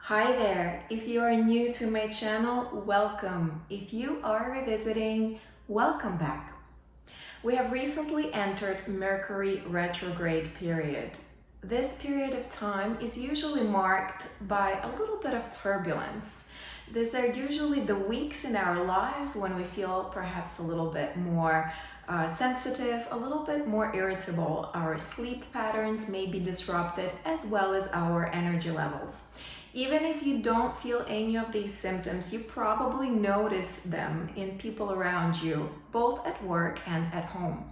Hi there! If you are new to my channel, welcome. If you are revisiting, welcome back. We have recently entered Mercury Retrograde period. This period of time is usually marked by a little bit of turbulence. These are usually the weeks in our lives when we feel perhaps a little bit more sensitive, a little bit more irritable. Our sleep patterns may be disrupted as well as our energy levels. Even if you don't feel any of these symptoms, you probably notice them in people around you, both at work and at home.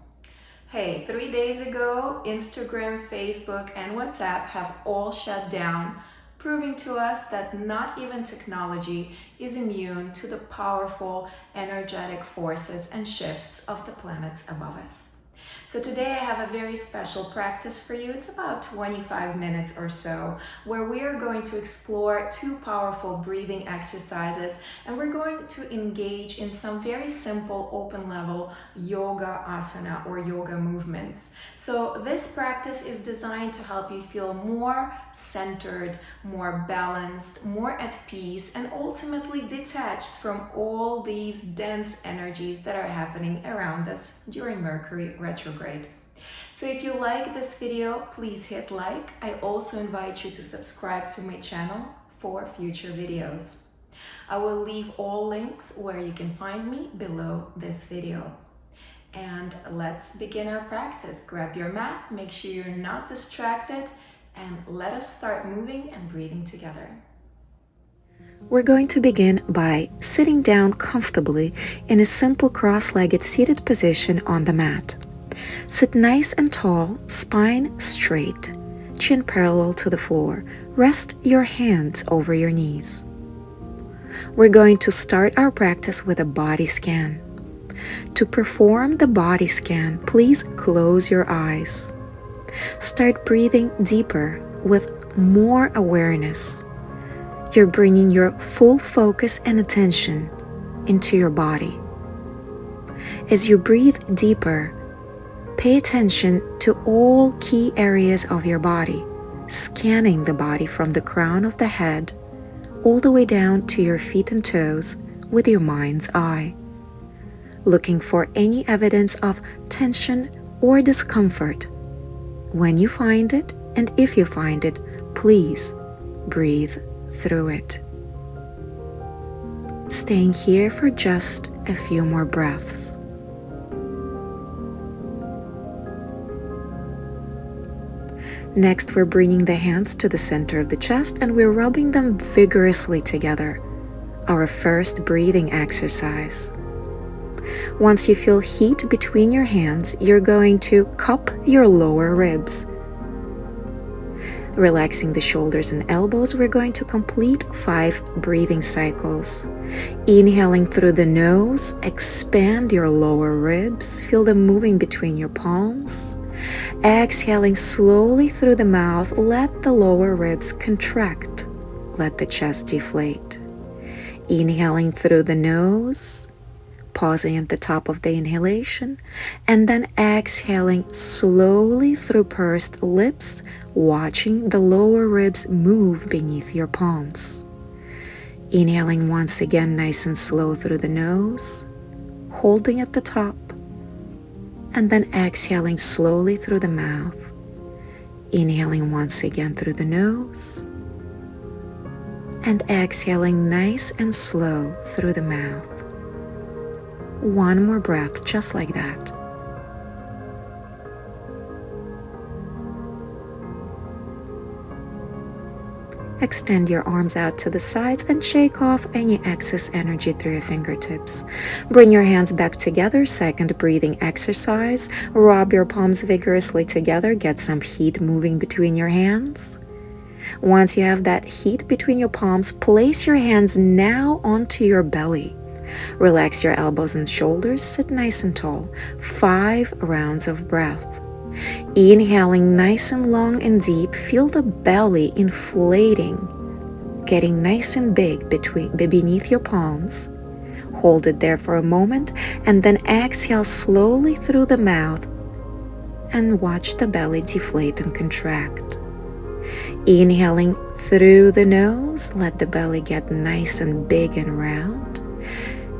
Hey, 3 days ago, Instagram, Facebook, and WhatsApp have all shut down, proving to us that not even technology is immune to the powerful energetic forces and shifts of the planets above us. So today I have a very special practice for you. It's about 25 minutes or so, where we are going to explore two powerful breathing exercises, and we're going to engage in some very simple open level yoga asana or yoga movements. So this practice is designed to help you feel more centered, more balanced, more at peace, and ultimately detached from all these dense energies that are happening around us during Mercury retrograde. So if you like this video, please hit like. I also invite you to subscribe to my channel for future videos. I will leave all links where you can find me below this video. And let's begin our practice. Grab your mat, make sure you're not distracted, and let us start moving and breathing together. We're going to begin by sitting down comfortably in a simple cross-legged seated position on the mat. Sit nice and tall, spine straight, chin parallel to the floor. Rest your hands over your knees. We're going to start our practice with a body scan. To perform the body scan, please close your eyes. Start breathing deeper with more awareness. You're bringing your full focus and attention into your body. As you breathe deeper, pay attention to all key areas of your body, scanning the body from the crown of the head all the way down to your feet and toes with your mind's eye, looking for any evidence of tension or discomfort. When you find it, and if you find it, please breathe through it. Staying here for just a few more breaths. Next, we're bringing the hands to the center of the chest and we're rubbing them vigorously together. Our first breathing exercise. Once you feel heat between your hands, you're going to cup your lower ribs. Relaxing the shoulders and elbows, we're going to complete 5 breathing cycles. Inhaling through the nose, expand your lower ribs, feel them moving between your palms. Exhaling slowly through the mouth, let the lower ribs contract. Let the chest deflate. Inhaling through the nose, pausing at the top of the inhalation, and then exhaling slowly through pursed lips, watching the lower ribs move beneath your palms. Inhaling once again nice and slow through the nose, holding at the top, and then exhaling slowly through the mouth. Inhaling once again through the nose, and exhaling nice and slow through the mouth. One more breath, just like that. Extend your arms out to the sides and shake off any excess energy through your fingertips. Bring your hands back together, second breathing exercise. Rub your palms vigorously together, get some heat moving between your hands. Once you have that heat between your palms, place your hands now onto your belly. Relax your elbows and shoulders, sit nice and tall. 5 rounds of breath. Inhaling nice and long and deep, feel the belly inflating, getting nice and big beneath your palms. Hold it there for a moment and then exhale slowly through the mouth and watch the belly deflate and contract. Inhaling through the nose, let the belly get nice and big and round.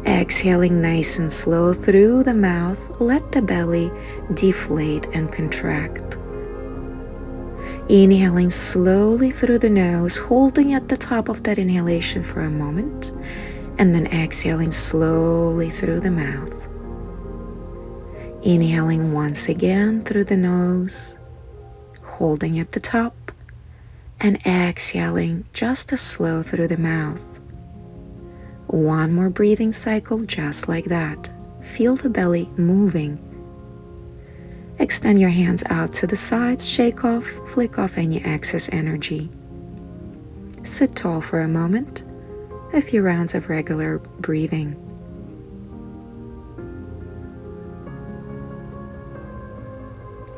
Exhaling nice and slow through the mouth, let the belly deflate and contract. Inhaling slowly through the nose, holding at the top of that inhalation for a moment, and then exhaling slowly through the mouth. Inhaling once again through the nose, holding at the top, and exhaling just as slow through the mouth. One more breathing cycle just like that. Feel the belly moving. Extend your hands out to the sides, flick off any excess energy. Sit tall for a moment, a few rounds of regular breathing.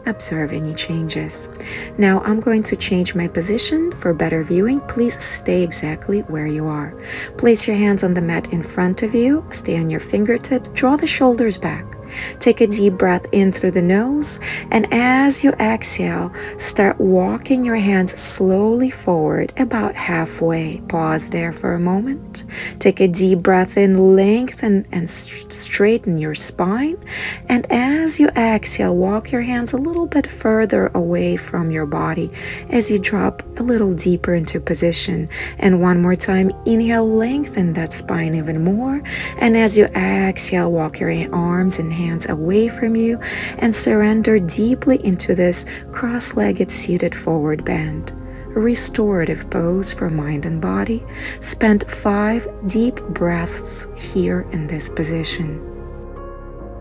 Observe any changes. Now I'm going to change my position for better viewing. Please stay exactly where you are. Place your hands on the mat in front of you. Stay on your fingertips. Draw the shoulders back. Take a deep breath in through the nose, and as you exhale, start walking your hands slowly forward about halfway. Pause there for a moment. Take a deep breath in, lengthen and straighten your spine, and as you exhale, walk your hands a little bit further away from your body as you drop a little deeper into position. And one more time, inhale, lengthen that spine even more, and as you exhale, walk your arms and hands away from you and surrender deeply into this cross-legged seated forward bend. A restorative pose for mind and body. Spend 5 deep breaths here in this position.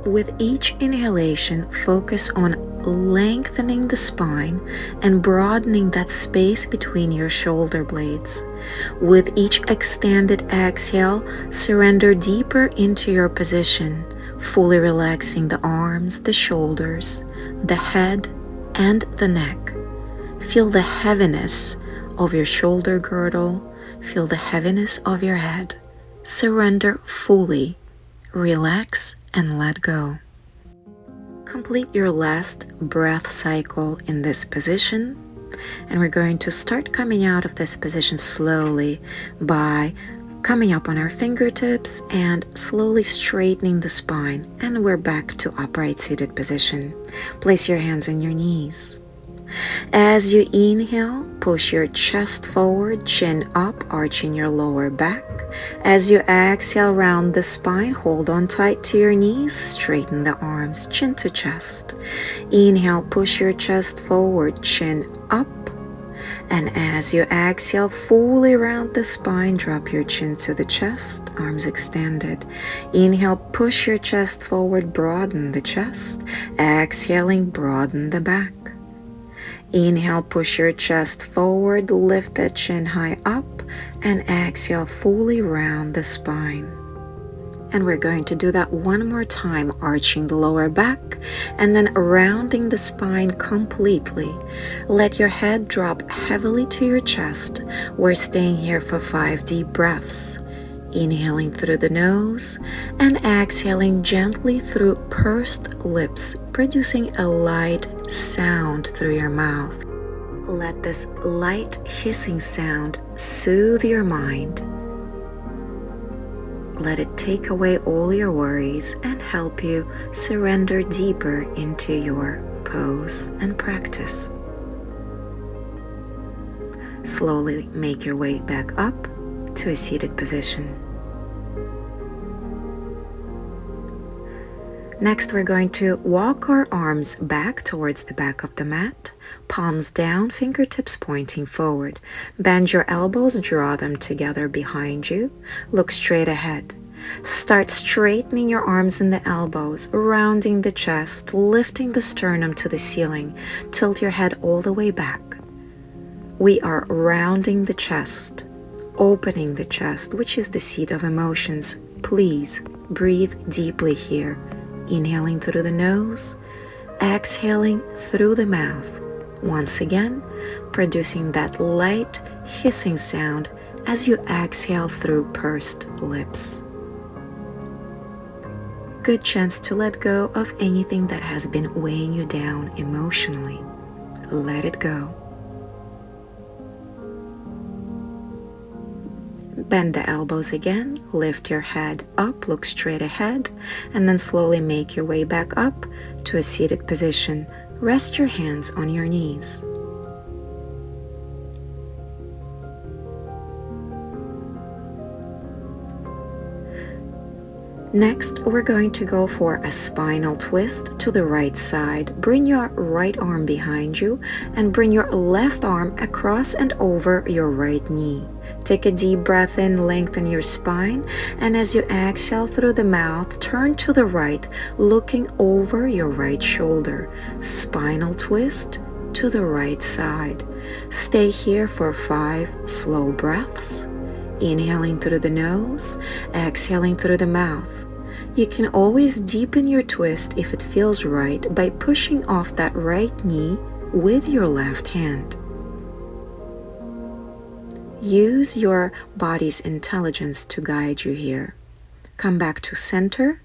With each inhalation, focus on lengthening the spine and broadening that space between your shoulder blades. With each extended exhale, surrender deeper into your position, fully relaxing the arms, the shoulders, the head, and the neck. Feel the heaviness of your shoulder girdle. Feel the heaviness of your head. Surrender fully. Relax and let go. Complete your last breath cycle in this position, and we're going to start coming out of this position slowly by coming up on our fingertips and slowly straightening the spine, and we're back to upright seated position. Place your hands on your knees. As you inhale, push your chest forward, chin up, arching your lower back. As you exhale, round the spine, hold on tight to your knees, straighten the arms, chin to chest. Inhale, push your chest forward, chin up. And as you exhale, fully round the spine, drop your chin to the chest, arms extended. Inhale, push your chest forward, broaden the chest. Exhaling, broaden the back. Inhale, push your chest forward, lift the chin high up, and exhale, fully round the spine. And we're going to do that one more time, arching the lower back and then rounding the spine completely. Let your head drop heavily to your chest. We're staying here for 5 deep breaths. Inhaling through the nose and exhaling gently through pursed lips, producing a light sound through your mouth. Let this light hissing sound soothe your mind. Let it take away all your worries and help you surrender deeper into your pose and practice. Slowly make your way back up to a seated position. Next, we're going to walk our arms back towards the back of the mat, palms down, fingertips pointing forward. Bend your elbows, draw them together behind you. Look straight ahead. Start straightening your arms and the elbows, rounding the chest, lifting the sternum to the ceiling. Tilt your head all the way back. We are rounding the chest, opening the chest, which is the seat of emotions. Please breathe deeply here. Inhaling through the nose, exhaling through the mouth. Once again, producing that light hissing sound as you exhale through pursed lips. Good chance to let go of anything that has been weighing you down emotionally. Let it go. Bend the elbows again, lift your head up, look straight ahead, and then slowly make your way back up to a seated position. Rest your hands on your knees. Next, we're going to go for a spinal twist to the right side. Bring your right arm behind you and bring your left arm across and over your right knee. Take a deep breath in, lengthen your spine, and as you exhale through the mouth, turn to the right, looking over your right shoulder. Spinal twist to the right side. Stay here for 5 slow breaths. Inhaling through the nose, exhaling through the mouth. You can always deepen your twist if it feels right by pushing off that right knee with your left hand. Use your body's intelligence to guide you here. Come back to center,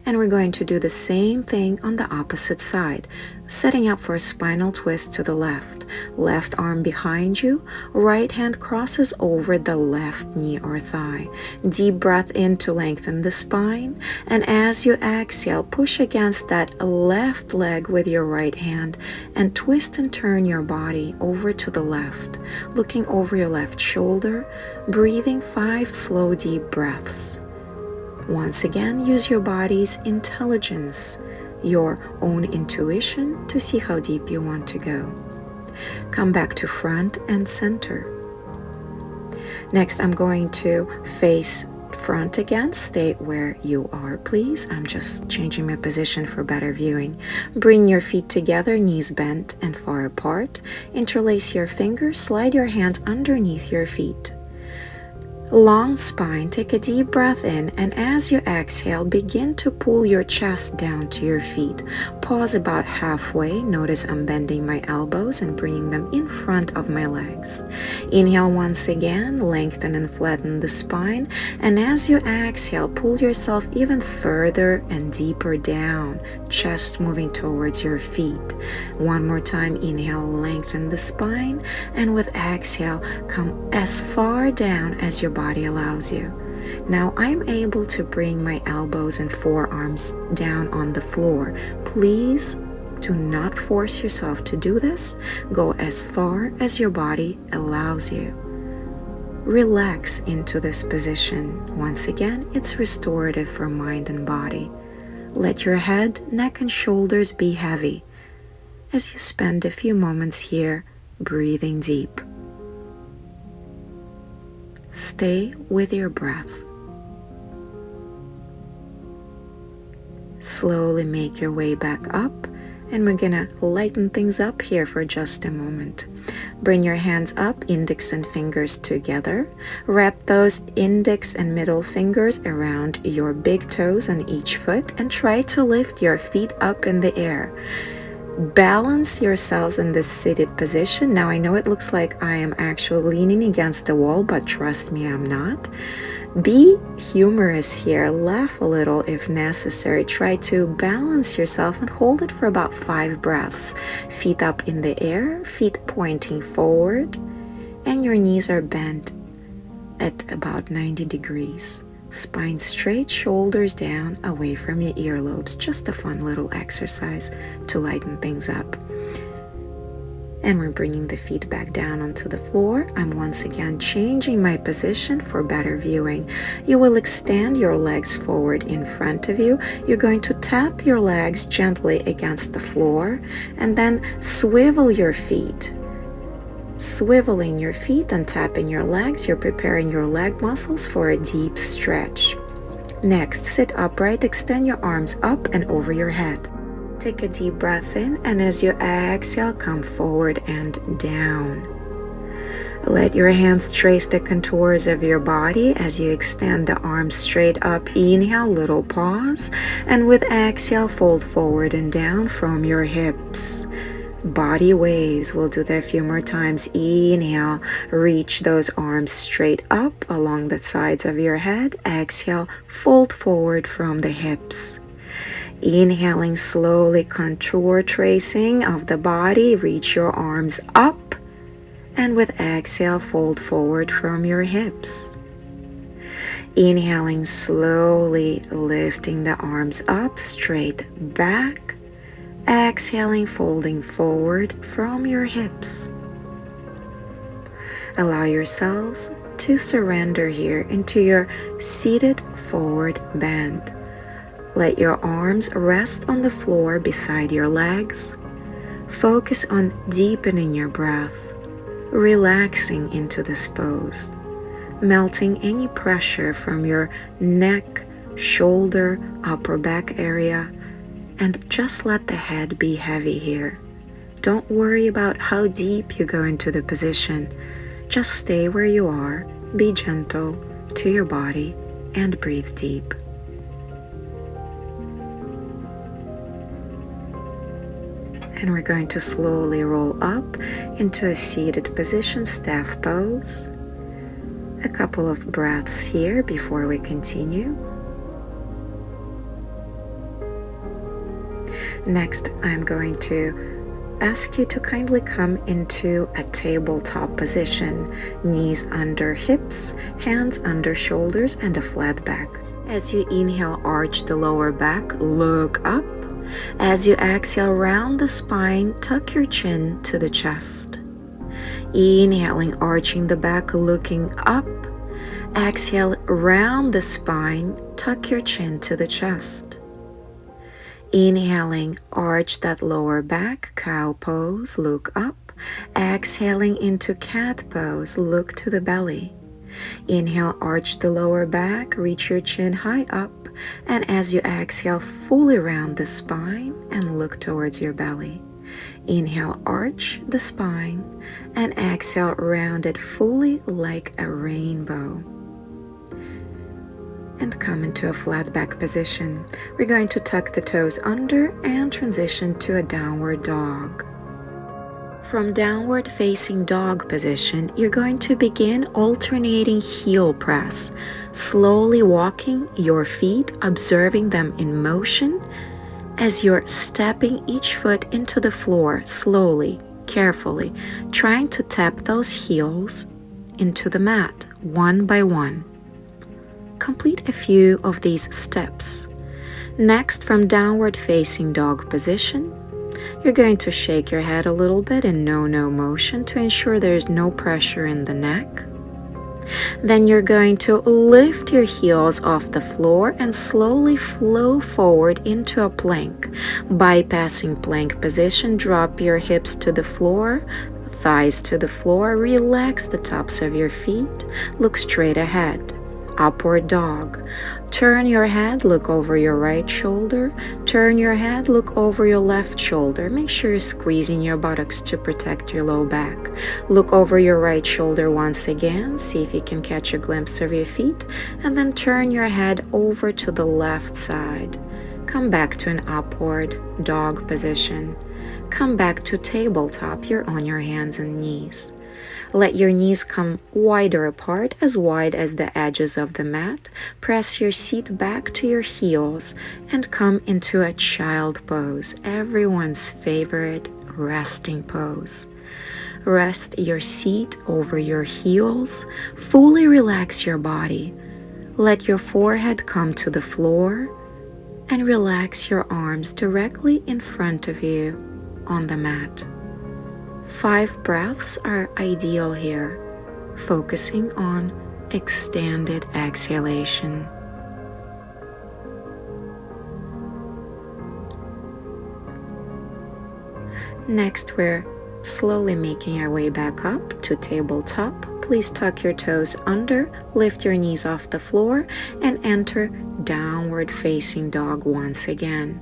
and we're going to do the same thing on the opposite side, setting up for a spinal twist to the left. Left arm behind you, right hand crosses over the left knee or thigh. Deep breath in to lengthen the spine, and as you exhale, push against that left leg with your right hand and twist and turn your body over to the left, looking over your left shoulder, breathing 5 slow deep breaths. Once again, use your body's intelligence, your own intuition to see how deep you want to go. Come back to front and center. Next, I'm going to face front again. Stay where you are, please. I'm just changing my position for better viewing. Bring your feet together, knees bent and far apart. Interlace your fingers, slide your hands underneath your feet. Long spine, take a deep breath in, and as you exhale, begin to pull your chest down to your feet. Pause about halfway. Notice I'm bending my elbows and bringing them in front of my legs. Inhale once again, lengthen and flatten the spine, and as you exhale, pull yourself even further and deeper down, chest moving towards your feet. One more time, inhale, lengthen the spine, and with exhale, come as far down as your body allows you. Now I'm able to bring my elbows and forearms down on the floor. Please do not force yourself to do this. Go as far as your body allows you. Relax into this position. Once again, it's restorative for mind and body. Let your head, neck, and shoulders be heavy as you spend a few moments here breathing deep. Stay with your breath. Slowly make your way back up, and we're gonna lighten things up here for just a moment. Bring your hands up, index and fingers together. Wrap those index and middle fingers around your big toes on each foot and try to lift your feet up in the air. Balance yourselves in this seated position. Now I know it looks like I am actually leaning against the wall, but trust me, I'm not. Be humorous here, laugh a little if necessary. Try to balance yourself and hold it for about 5 breaths. Feet up in the air, feet pointing forward, and your knees are bent at about 90 degrees. Spine straight, shoulders down, away from your earlobes. Just a fun little exercise to lighten things up. And we're bringing the feet back down onto the floor. I'm once again changing my position for better viewing. You will extend your legs forward in front of you. You're going to tap your legs gently against the floor and then swivel your feet. Swiveling your feet and tapping your legs, you're preparing your leg muscles for a deep stretch. Next, sit upright, extend your arms up and over your head. Take a deep breath in, and as you exhale, come forward and down. Let your hands trace the contours of your body as you extend the arms straight up. Inhale, little pause, and with exhale, fold forward and down from your hips. Body waves. We'll do that a few more times. Inhale, reach those arms straight up along the sides of your head. Exhale, fold forward from the hips. Inhaling slowly, contour tracing of the body. Reach your arms up And with exhale, fold forward from your hips. Inhaling, slowly lifting the arms up, straight back. Exhaling, folding forward from your hips. Allow yourselves to surrender here into your seated forward bend. Let your arms rest on the floor beside your legs. Focus on deepening your breath, relaxing into this pose, melting any pressure from your neck, shoulder, upper back area, and just let the head be heavy here. Don't worry about how deep you go into the position. Just stay where you are, be gentle to your body, and breathe deep. And we're going to slowly roll up into a seated position, staff pose. A couple of breaths here before we continue. Next, I'm going to ask you to kindly come into a tabletop position, knees under hips, hands under shoulders, and a flat back. As you inhale, arch the lower back, look up. As you exhale, round the spine, tuck your chin to the chest. Inhaling, arching the back, looking up. Exhale, round the spine, tuck your chin to the chest. Inhaling, arch that lower back, cow pose, look up. Exhaling into cat pose, look to the belly. Inhale, arch the lower back, reach your chin high up. And as you exhale, fully round the spine and look towards your belly. Inhale, arch the spine, and exhale, round it fully like a rainbow. And come into a flat back position. We're going to tuck the toes under and transition to a downward dog. From downward facing dog position, you're going to begin alternating heel press, slowly walking your feet, observing them in motion as you're stepping each foot into the floor slowly, carefully, trying to tap those heels into the mat one by one. Complete a few of these steps. Next, from downward facing dog position, you're going to shake your head a little bit in no-no motion to ensure there's no pressure in the neck. Then you're going to lift your heels off the floor and slowly flow forward into a plank. Bypassing plank position, drop your hips to the floor, thighs to the floor, relax the tops of your feet, look straight ahead. Upward dog. Turn your head, look over your right shoulder. Turn your head, look over your left shoulder. Make sure you're squeezing your buttocks to protect your low back. Look over your right shoulder once again. See if you can catch a glimpse of your feet. And then turn your head over to the left side. Come back to an upward dog position. Come back to tabletop. You're on your hands and knees. Let your knees come wider apart, as wide as the edges of the mat. Press your seat back to your heels and come into a child pose, everyone's favorite resting pose. Rest your seat over your heels. Fully relax your body. Let your forehead come to the floor and relax your arms directly in front of you on the mat. 5 breaths are ideal here, focusing on extended exhalation. Next, we're slowly making our way back up to tabletop. Please tuck your toes under, lift your knees off the floor, and enter downward facing dog once again.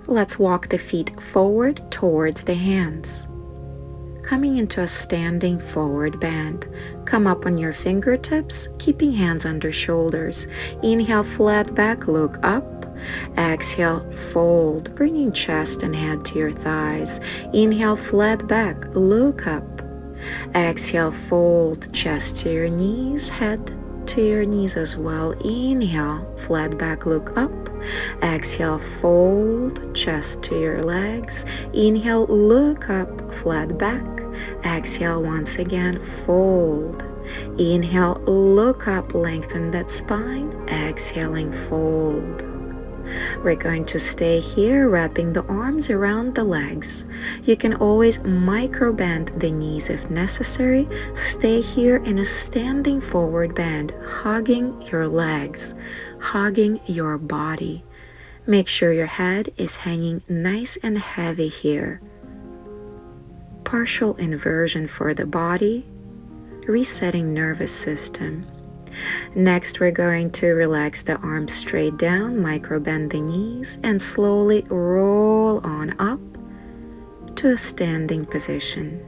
Let's walk the feet forward towards the hands. Coming into a standing forward bend. Come up on your fingertips, keeping hands under shoulders. Inhale, flat back, look up. Exhale, fold, bringing chest and head to your thighs. Inhale, flat back, look up. Exhale, fold, chest to your knees, head to your knees as well. Inhale, flat back, look up. Exhale, fold chest to your legs. Inhale, look up, flat back. Exhale, once again, fold. Inhale, look up, lengthen that spine. Exhaling, fold. We're going to stay here, wrapping the arms around the legs. You can always micro bend the knees if necessary. Stay here in a standing forward bend, hugging your legs, hugging your body. Make sure your head is hanging nice and heavy here. Partial inversion for the body, resetting nervous system. Next, we're going to relax the arms straight down, micro bend the knees, and slowly roll on up to a standing position.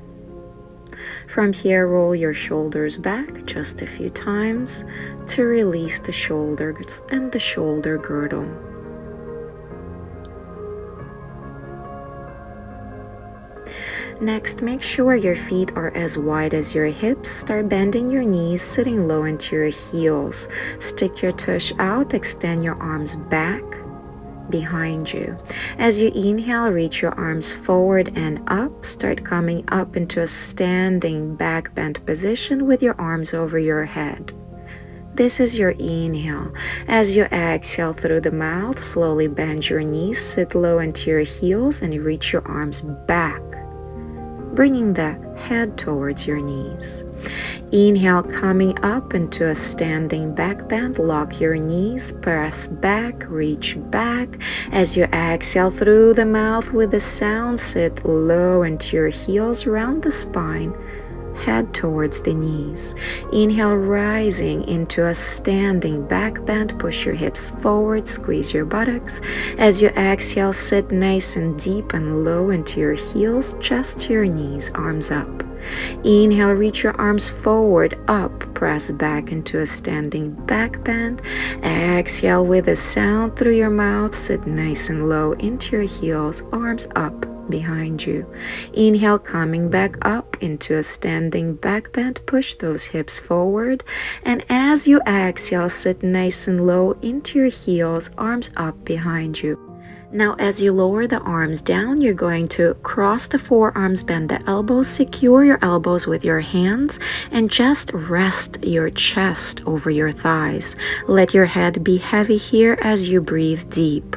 From here, roll your shoulders back just a few times to release the shoulders and the shoulder girdle. Next, make sure your feet are as wide as your hips. Start bending your knees, sitting low into your heels. Stick your tush out, extend your arms back behind you. As you inhale, reach your arms forward and up. Start coming up into a standing back bend position with your arms over your head. This is your inhale. As you exhale through the mouth, slowly bend your knees, sit low into your heels, and reach your arms back, bringing the head towards your knees. Inhale, coming up into a standing back bend. Lock your knees, press back, reach back. As you exhale through the mouth with the sound, sit low into your heels, round the spine, head towards the knees. Inhale, rising into a standing back bend. Push your hips forward, squeeze your buttocks. As you exhale, sit nice and deep and low into your heels, chest to your knees, arms up. Inhale, reach your arms forward, up, press back into a standing back bend. Exhale with a sound through your mouth, sit nice and low into your heels, arms up behind you. Inhale, coming back up into a standing back bend. Push those hips forward, and as you exhale, sit nice and low into your heels, arms up behind you. Now, as you lower the arms down, you're going to cross the forearms, bend the elbows, secure your elbows with your hands, and just rest your chest over your thighs. Let your head be heavy here as you breathe deep.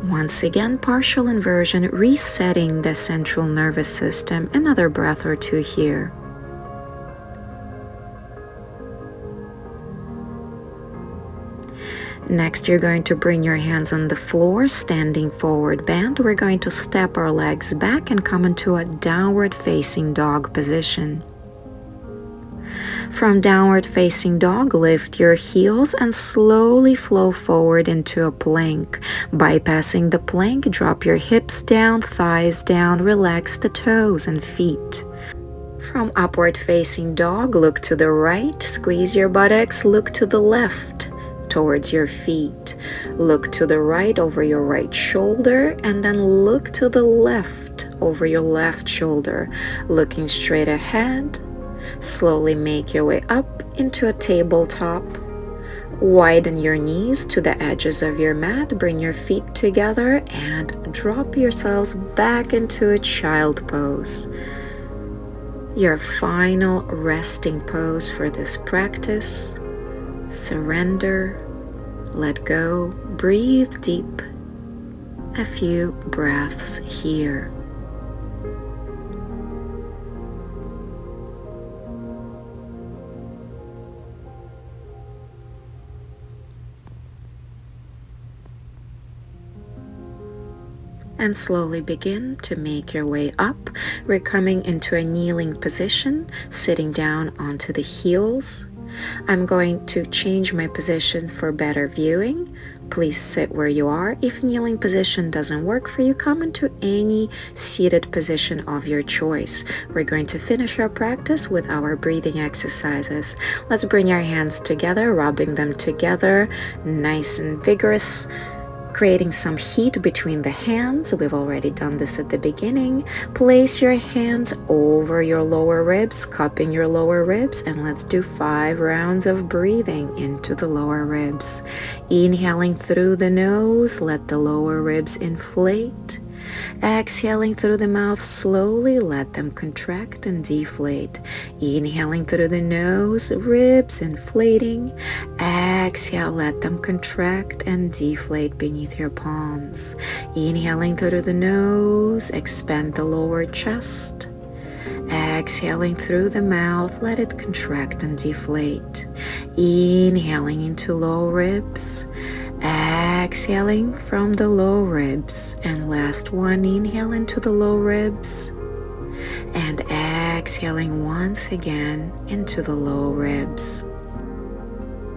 Once again, partial inversion, resetting the central nervous system. Another breath or two here. Next, you're going to bring your hands on the floor, standing forward bend. We're going to step our legs back and come into a downward facing dog position. From downward facing dog, lift your heels and slowly flow forward into a plank. Bypassing the plank, drop your hips down, thighs down, relax the toes and feet. From upward facing dog, look to the right, squeeze your buttocks, look to the left towards your feet. Look to the right over your right shoulder, and then look to the left over your left shoulder. Looking straight ahead, slowly make your way up into a tabletop. Widen your knees to the edges of your mat, bring your feet together, and drop yourselves back into a child pose. Your final resting pose for this practice. Surrender, let go, breathe deep. A few breaths here. And slowly begin to make your way up. We're coming into a kneeling position, sitting down onto the heels. I'm going to change my position for better viewing. Please sit where you are. If kneeling position doesn't work for you, come into any seated position of your choice. We're going to finish our practice with our breathing exercises. Let's bring our hands together, rubbing them together, nice and vigorous. creating some heat between the hands. We've already done this at the beginning. Place your hands over your lower ribs, cupping your lower ribs, and let's do 5 rounds of breathing into the lower ribs. Inhaling through the nose, let the lower ribs inflate. Exhaling through the mouth slowly, let them contract and deflate. Inhaling through the nose, ribs inflating. Exhale, let them contract and deflate beneath your palms. Inhaling through the nose, expand the lower chest. Exhaling through the mouth, let it contract and deflate. Inhaling into low ribs. Exhaling from the low ribs, and last one, inhale into the low ribs, and exhaling once again into the low ribs.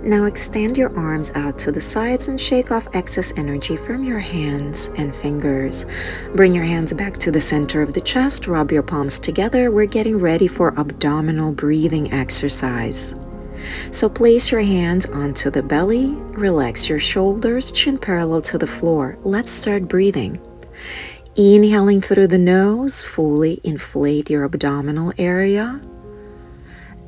Now extend your arms out to the sides and shake off excess energy from your hands and fingers. Bring your hands back to the center of the chest, rub your palms together. We're getting ready for abdominal breathing exercise. So place your hands onto the belly, relax your shoulders, chin parallel to the floor. Let's start breathing. Inhaling through the nose, fully inflate your abdominal area.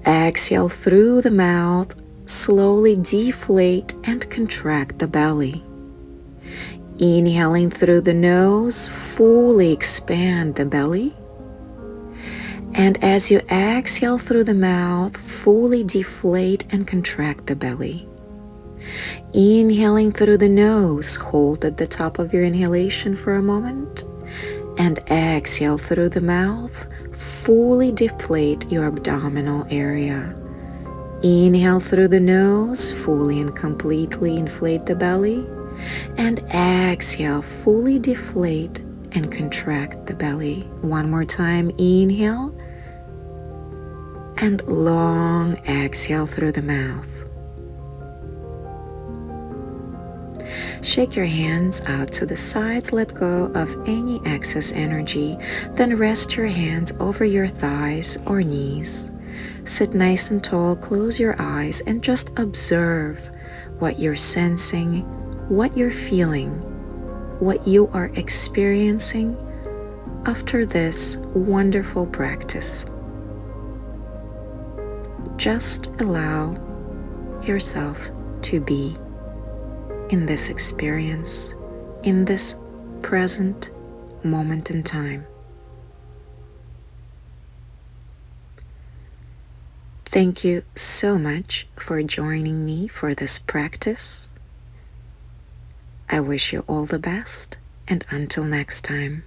Exhale through the mouth, slowly deflate and contract the belly. Inhaling through the nose, fully expand the belly. And as you exhale through the mouth, fully deflate and contract the belly. Inhaling through the nose, hold at the top of your inhalation for a moment. And exhale through the mouth, fully deflate your abdominal area. Inhale through the nose, fully and completely inflate the belly. And exhale, fully deflate and contract the belly. One more time, inhale. And long exhale through the mouth. Shake your hands out to the sides, let go of any excess energy, then rest your hands over your thighs or knees. Sit nice and tall, close your eyes, and just observe what you're sensing, what you're feeling, what you are experiencing after this wonderful practice. Just allow yourself to be in this experience, in this present moment in time. Thank you so much for joining me for this practice. I wish you all the best, and until next time.